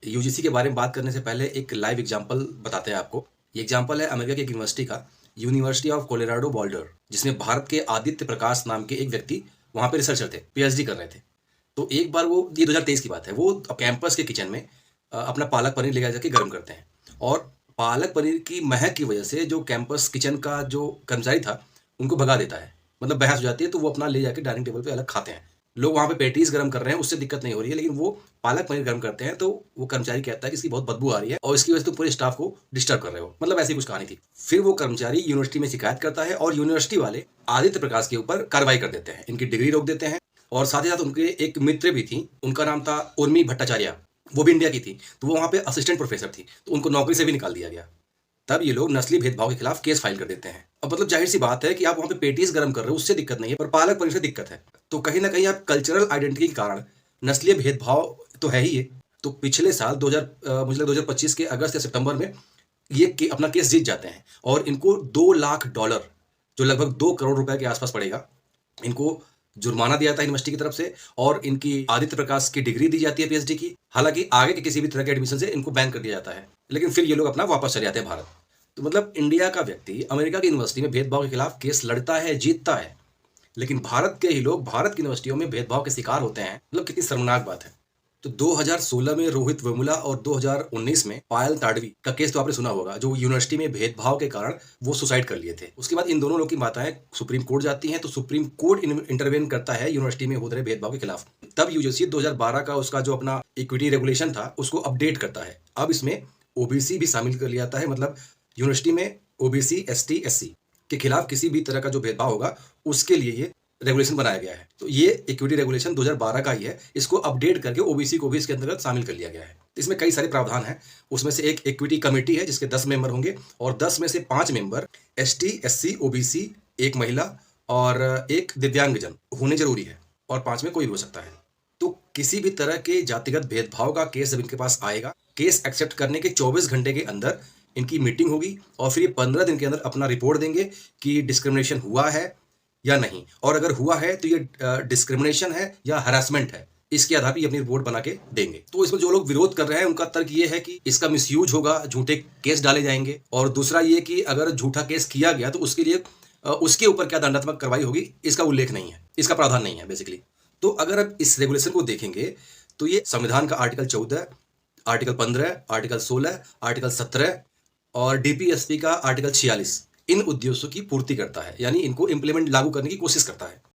UGC के बारे में बात करने से पहले एक लाइव एग्जांपल बताते हैं आपको। ये एग्जांपल है अमेरिका की एक यूनिवर्सिटी का, यूनिवर्सिटी ऑफ कोलोराडो बोल्डर, जिसमें भारत के आदित्य प्रकाश नाम के एक व्यक्ति वहाँ पे रिसर्चर थे, पीएचडी कर रहे थे। तो एक बार वो, ये 2023 की बात है, वो कैंपस के किचन में अपना पालक पनीर ले जाके गर्म करते हैं और पालक पनीर की महक की वजह से जो कैंपस किचन का जो कर्मचारी था उनको भगा देता है, मतलब बहस हो जाती है। तो वो अपना ले जाके डाइनिंग टेबल पे अलग खाते हैं। लोग वहाँ पे पेटीज गर्म कर रहे हैं, उससे दिक्कत नहीं हो रही है, लेकिन वो पालक पनीर गर्म करते हैं तो वो कर्मचारी कहता है कि इसकी बहुत बदबू आ रही है और इसकी वजह से तुम पूरे स्टाफ को डिस्टर्ब कर रहे हो, मतलब ऐसी कुछ कहानी थी। फिर वो कर्मचारी यूनिवर्सिटी में शिकायत करता है और यूनिवर्सिटी वाले आदित्य प्रकाश के ऊपर कार्रवाई कर देते हैं, इनकी डिग्री रोक देते हैं। और साथ ही साथ उनके एक मित्र भी थी, उनका नाम था उर्मी भट्टाचार्य, वो भी इंडिया की थी, तो वो वहाँ पे असिस्टेंट प्रोफेसर थी, तो उनको नौकरी से भी निकाल दिया गया। तब ये लोग नस्लीय भेदभाव के खिलाफ केस फाइल कर देते हैं। अब मतलब जाहिर सी बात है कि आप वहाँ पे पेटीज गर्म कर रहे हो, उससे दिक्कत नहीं है, पर पालक पनीर से दिक्कत है। तो कहीं ना कहीं आप कल्चरल आइडेंटिटी के कारण नस्लीय भेदभाव तो है ही ये। तो पिछले साल 2000 मुझे लगता है 2025 के अगस्त या सितंबर में ये अपना केस जीत जाते हैं और इनको $2 लाख, जो लगभग 2 करोड़ रुपए के आसपास पड़ेगा, इनको जुर्माना दिया था यूनिवर्सिटी की तरफ से और इनकी आदित्य प्रकाश की डिग्री दी जाती है पीएचडी की। हालांकि आगे के किसी भी तरह के एडमिशन से इनको बैन कर दिया जाता है, लेकिन फिर ये लोग अपना वापस चले जाते हैं भारत। तो मतलब इंडिया का व्यक्ति अमेरिका की यूनिवर्सिटी में भेदभाव के खिलाफ केस लड़ता है, जीतता है, लेकिन भारत के ही लोग भारत की यूनिवर्सिटियों में भेदभाव के शिकार होते हैं। मतलब कितनी शर्मनाक बात है। तो 2016 में रोहित वेमुला और 2019 में पायल ताडवी का केस तो आपने सुना होगा, जो यूनिवर्सिटी में भेदभाव के कारण वो सुसाइड कर लिए थे। उसके बाद इन दोनों लोग की माताएं सुप्रीम कोर्ट जाती हैं, तो सुप्रीम कोर्ट इंटरवेन करता है यूनिवर्सिटी में हो रहे भेदभाव के खिलाफ। तब यूजीसी 2012 का उसका जो अपना इक्विटी रेगुलेशन था उसको अपडेट करता है। अब इसमें ओबीसी भी शामिल कर लिया जाता है, मतलब यूनिवर्सिटी में ओबीसी, एसटी, एससी के खिलाफ किसी भी तरह का जो भेदभाव होगा उसके लिए ये रेगुलेशन बनाया गया है। तो ये इक्विटी रेगुलेशन 2012 का ही है, इसको अपडेट करके ओबीसी को भी इसके अंतर्गत शामिल कर लिया गया है। इसमें कई सारे प्रावधान हैं। उसमें से एक इक्विटी कमेटी है जिसके 10 मेंबर होंगे और 10 में से 5 मेंबर एसटी, एससी, ओबीसी, एक महिला और एक दिव्यांगजन होने जरूरी है, और 5 में कोई भी हो सकता है। तो किसी भी तरह के जातिगत भेदभाव का केस जब इनके पास आएगा, केस एक्सेप्ट करने के 24 घंटे के अंदर इनकी मीटिंग होगी और फिर ये 15 दिन के अंदर अपना रिपोर्ट देंगे कि डिस्क्रिमिनेशन हुआ है या नहीं, और अगर हुआ है तो ये डिस्क्रिमिनेशन है या हरासमेंट है, इसके आधार पर ये अपनी रिपोर्ट बना के देंगे। तो इसमें जो लोग विरोध कर रहे हैं उनका तर्क ये है कि इसका मिसयूज होगा, झूठे केस डाले जाएंगे, और दूसरा ये कि अगर झूठा केस किया गया तो उसके लिए उसके ऊपर क्या दंडात्मक कार्रवाई होगी इसका उल्लेख नहीं है, इसका प्रावधान नहीं है बेसिकली। तो अगर आप इस रेगुलेशन को देखेंगे तो ये संविधान का आर्टिकल 14, आर्टिकल 15, आर्टिकल 16, आर्टिकल 17 और डीपीएसपी का आर्टिकल 46 इन उद्देश्यों की पूर्ति करता है, यानी इनको इंप्लीमेंट लागू करने की कोशिश करता है।